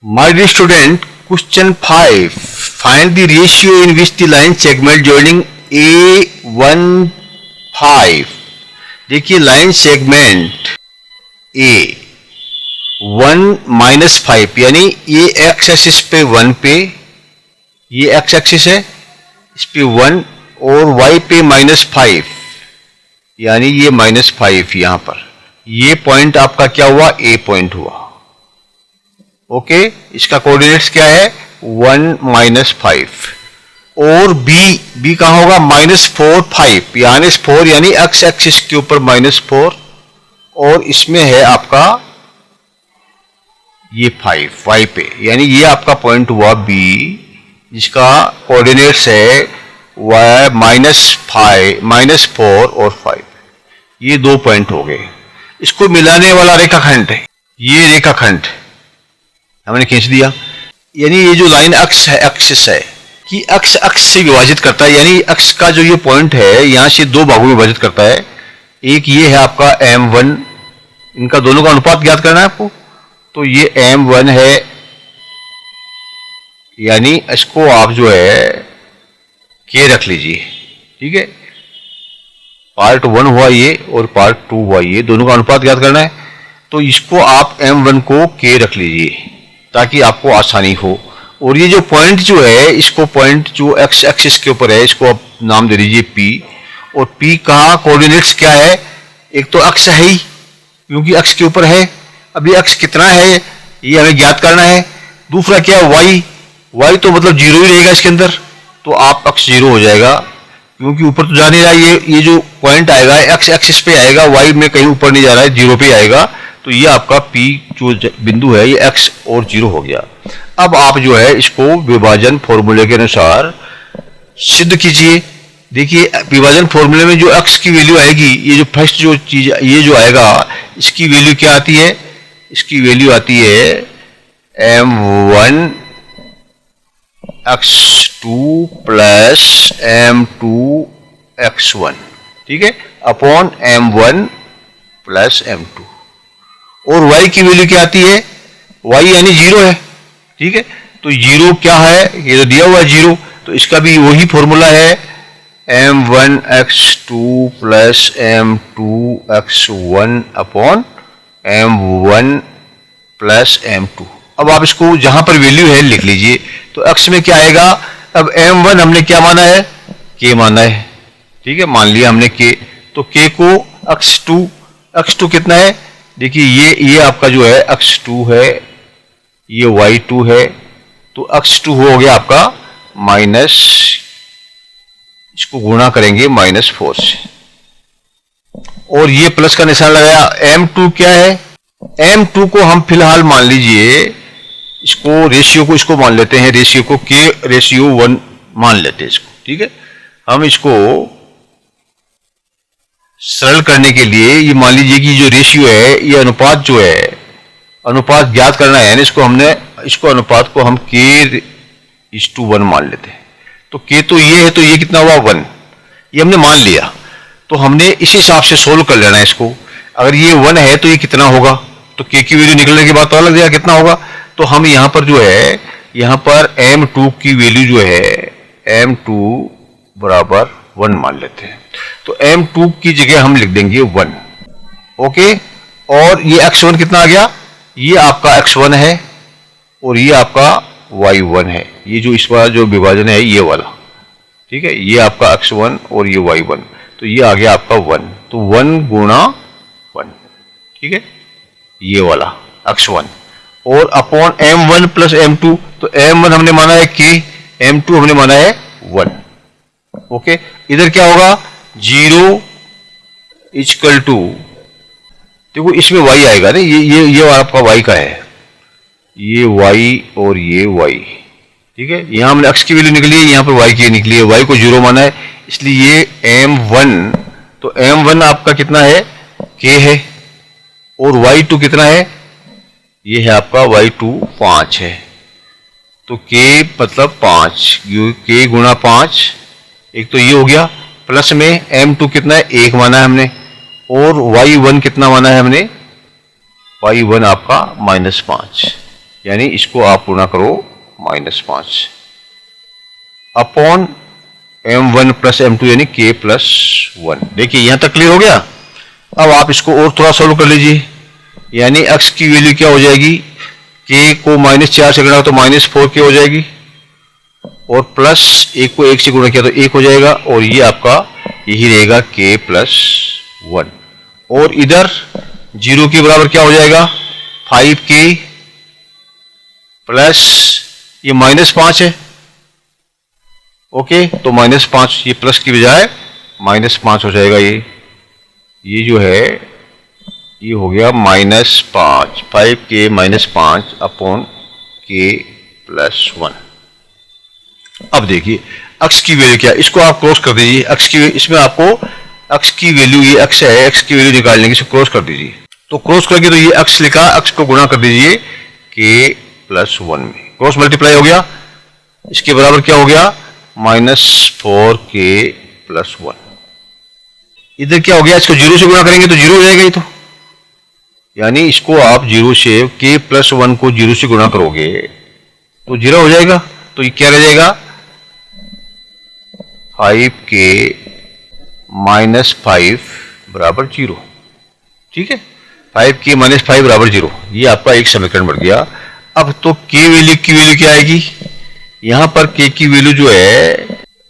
My dear student, question 5. Find the ratio in which the line segment joining A1 5. देखिए line segment A1 - 5 यानी ये x axis पे 1 पे, ये x axis है इस पे 1 और y पे -5 यानी ये -5 यहां पर, ये पॉइंट आपका क्या हुआ, A पॉइंट हुआ। ओके, इसका कोऑर्डिनेट्स क्या है 1 - 5 और B कहां होगा -4 5 यानी 4 यानी एक्स एक्सिस के ऊपर -4 और इसमें है आपका ये 5 y पे, यानी ये आपका पॉइंट हुआ B जिसका कोऑर्डिनेट्स है y -4 और 5। ये दो पॉइंट हो गए। इसको मिलाने वाला रेखाखंड है, ये रेखाखंड हमने खींच दिया, यानी ये जो लाइन अक्ष है, एक्सिस है कि अक्ष अक्ष से विभाजित करता है, यानी अक्ष का जो ये पॉइंट है यहां से दो भागों में विभाजित करता है। एक ये है आपका M1, इनका दोनों का अनुपात ज्ञात करना है आपको, तो ये M1 है, यानी इसको आप जो है K रख लीजिए, ठीक है। पार्ट 1 हुआ ये और पार्ट 2 हुआ ये, दोनों का अनुपात ज्ञात करना है, तो इसको आप M1 को K रख लीजिए ताकि आपको आसानी हो। और ये जो पॉइंट जो है, इसको पॉइंट जो एक्स एक्सिस के ऊपर है इसको आप नाम दे दीजिए P, और P का कोऑर्डिनेट्स क्या है, एक तो अक्ष है ही क्योंकि अक्ष के ऊपर है, अब ये अक्ष कितना है ये हमें ज्ञात करना है। दूसरा क्या है y तो मतलब 0 ही रहेगा इसके अंदर, तो आप अक्ष 0 हो जाएगा क्योंकि ऊपर तो जा नहीं रहा, ये जो पॉइंट आएगा एक्स एक्सिस पे आएगा, y में कहीं ऊपर नहीं जा रहा है, 0 पे आएगा, तो ये आपका P जो बिंदु है ये x और 0 हो गया। अब आप जो है इसको विभाजन फॉर्मूले के अनुसार सिद्ध कीजिए। देखिए विभाजन फॉर्मूले में जो x की वैल्यू आएगी, ये जो फर्स्ट जो चीज ये जो आएगा इसकी वैल्यू क्या आती है, इसकी वैल्यू आती है M1 x2 plus M2 x1, ठीक है, अपॉन M1 प्लस M2। और y की वैल्यू क्या आती है, y यानी 0 है, ठीक है, तो 0 क्या है, ये तो दिया हुआ है 0, तो इसका भी वही फॉर्मूला है M1 x2 plus M2 x1 upon M1 plus M2। अब आप इसको जहां पर वैल्यू है लिख लीजिए, तो x में क्या आएगा, अब M1 हमने क्या माना है, K माना है, ठीक है, मान लिया हमने K, तो K को x2 कितना है, देखिए ये आपका जो है x2 है, ये y2 है, तो x2 हो गया आपका माइनस, इसको गुणा करेंगे -4 से, और ये प्लस का निशान लगाया। M2 क्या है, M2 को हम फिलहाल मान लीजिए, इसको रेशियो को इसको मान लेते हैं, रेशियो को K/1 मान लेते हैं इसको, ठीक है। हम इसको सरल करने के लिए ये मान लीजिए कि जो रेशियो है, ये अनुपात जो है, अनुपात ज्ञात करना है, इसको अनुपात को हम K/1 मान लेते हैं। तो K तो ये है, तो ये कितना हुआ 1, ये हमने मान लिया, तो हमने इस हिसाब से सोल्व कर लेना है इसको। अगर ये 1 है तो ये कितना होगा, तो K की वैल्यू निकलने के बाद पता लग जाएगा कितना होगा। तो हम यहाँ पर जो है, यहाँ पर M2 की वैल्यू जो है M2 बराबर 1 मान लेते हैं, तो M2 की जगह हम लिख देंगे 1, ओके। और ये x1 कितना आ गया, ये आपका x1 है और ये आपका y1 है, ये जो इस बार जो विभाजन है ये वाला, ठीक है, ये आपका x1 और ये y1, तो ये आ गया आपका 1, तो 1 गुणा 1, ठीक है, ये वाला x1 और अपॉन M1 प्लस M2, तो M1 हमने माना है K, M2 हमने माना है 1, ओके। इधर क्या होगा 0 इक्वल टू, देखो इसमें y आएगा ना, ये आपका y का है, ये y और ये y, ठीक है। यहां हमने x की वैल्यू निकली है, यहां पर y की निकली है, y को 0 माना है, इसलिए ये M1, तो M1 आपका कितना है K है, और y2 कितना है, ये है आपका y2 5 है, तो K मतलब 5, K गुणा 5, एक तो ये हो गया, प्लस में M2 कितना है 1 माना है हमने, और y1 कितना माना है हमने, y1 आपका -5, यानी इसको आप पूरा करो -5 अपॉन m1 प्लस m2 यानी k प्लस 1। देखिए यहां तक क्लियर हो गया। अब आप इसको और थोड़ा सॉल्व कर लीजिए, यानी x की वैल्यू क्या हो जाएगी, k को -4 से गुणा तो -4k हो जाएगी, और प्लस 1 को 1 से गुणा किया तो 1 हो जाएगा, और ये आपका यही रहेगा k प्लस 1। और इधर 0 के बराबर क्या हो जाएगा, 5k प्लस ये -5 है। ओके, तो -5 ये प्लस की बजाय -5 हो जाएगा। ये जो है ये हो गया -5, 5k -5 अपॉन k प्लस 1। अब देखिए x की वैल्यू क्या है, इसको आप क्रॉस कर दीजिए। x की इसमें आपको x की वैल्यू, ये x है, x की वैल्यू निकालने की, इसको क्रॉस कर दीजिए। तो क्रॉस करके तो ये x लिखा, x को गुणा कर दीजिए k प्लस 1 में, क्रॉस मल्टीप्लाई हो गया। इसके बराबर क्या हो गया, -4k प्लस 1। इधर क्या हो गया, इसको 0 से गुणा करेंगे तो 0 हो जाएगा ये तो, यानी इसको आप 0 से k प्लस 1 को 0 से गुणा करोगे तो 0 हो जाएगा। तो ये क्या रह जाएगा, 5k माइनस 5 बराबर 0। ठीक है, 5k माइनस 5 बराबर 0, ये आपका एक समीकरण बन गया। अब तो k वैल्यू की वैल्यू क्या आएगी, यहां पर k की वैल्यू जो है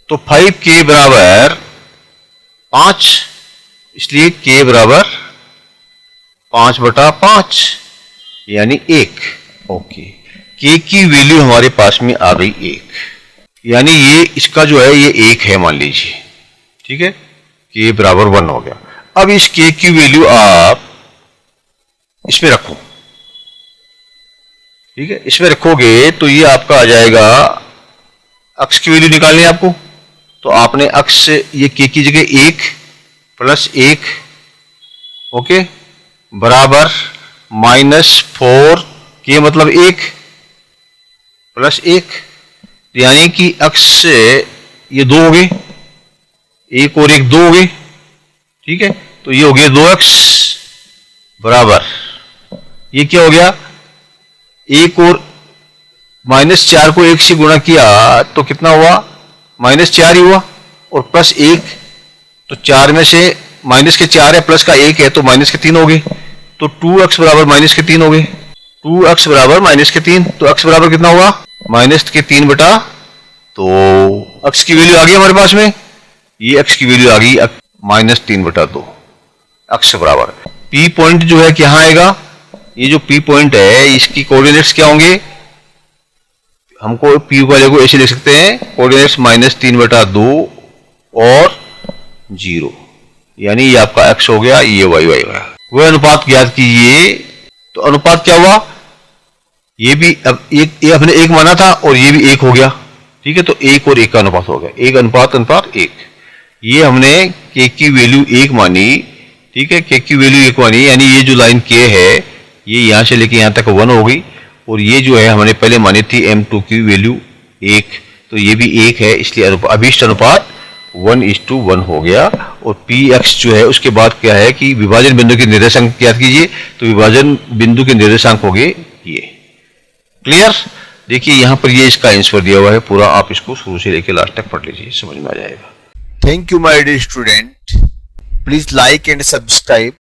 तो 5k बराबर 5, इसलिए k बराबर 5/5 यानी 1। ओके, k की वैल्यू हमारे पास में आ गई 1, यानी ये इसका जो है ये 1 है मान लीजिए। ठीक है, k बराबर 1 हो गया। अब इस k की वैल्यू आप इसमें रखो। ठीक है, इसमें रखोगे तो ये आपका आ जाएगा, x की वैल्यू निकालनी है आपको, तो आपने x से ये k की जगह 1 प्लस 1 ओके बराबर -4 k मतलब 1 प्लस 1, यानी कि x से ये 2 हो गए, 1 और 1 2 हो गए। ठीक है, तो ये हो गया 2x बराबर, ये क्या हो गया, 1 और -4 को 1 से गुणा किया तो कितना हुआ, -4 ही हुआ, और प्लस 1 तो 4 में से माइनस के 4 है, प्लस का 1 है तो माइनस के 3 हो गए, तो 2x बराबर -3 हो गए। 2x बराबर -3, तो x बराबर कितना हुआ, -3 बटा, तो x की वैल्यू आ गई हमारे पास में, ये x की वैल्यू आ गई -3/2। x बराबर p पॉइंट जो है क्या आएगा, ये जो p पॉइंट है इसकी कोऑर्डिनेट्स क्या होंगे, हमको p वाले को ऐसे लिख सकते हैं, कोऑर्डिनेट्स -3/2 और 0, यानी ये आपका x हो गया, ये y होगा। वह अनुपात ज्ञात कीजिए, तो अनुपात क्या हुआ, ये भी अब ये हमने 1 माना था और ये भी 1 हो गया। ठीक है, तो 1 और 1 का अनुपात हो गया, 1 अनुपात 1। ये हमने k की वैल्यू 1 मानी। ठीक है, k की वैल्यू 1 मानी, यानी ये जो लाइन k है ये यहां से लेके यहां तक 1 हो गई, और ये जो है हमने पहले मानी थी m2 की वैल्यू 1, तो ये भी 1 है, इसलिए अभीष्ट अनुपात 1:1 हो गया। और px जो है उसके बाद क्या है कि विभाजन बिंदु के निर्देशांक याद कीजिए, तो विभाजन बिंदु के निर्देशांक हो गए ये। क्लियर, देखिए यहां पर ये इसका आंसर दिया हुआ है पूरा, आप इसको शुरू से लेकर लास्ट तक पढ़ लीजिए, समझ में आ जाएगा। Thank you, my dear student. Please like and subscribe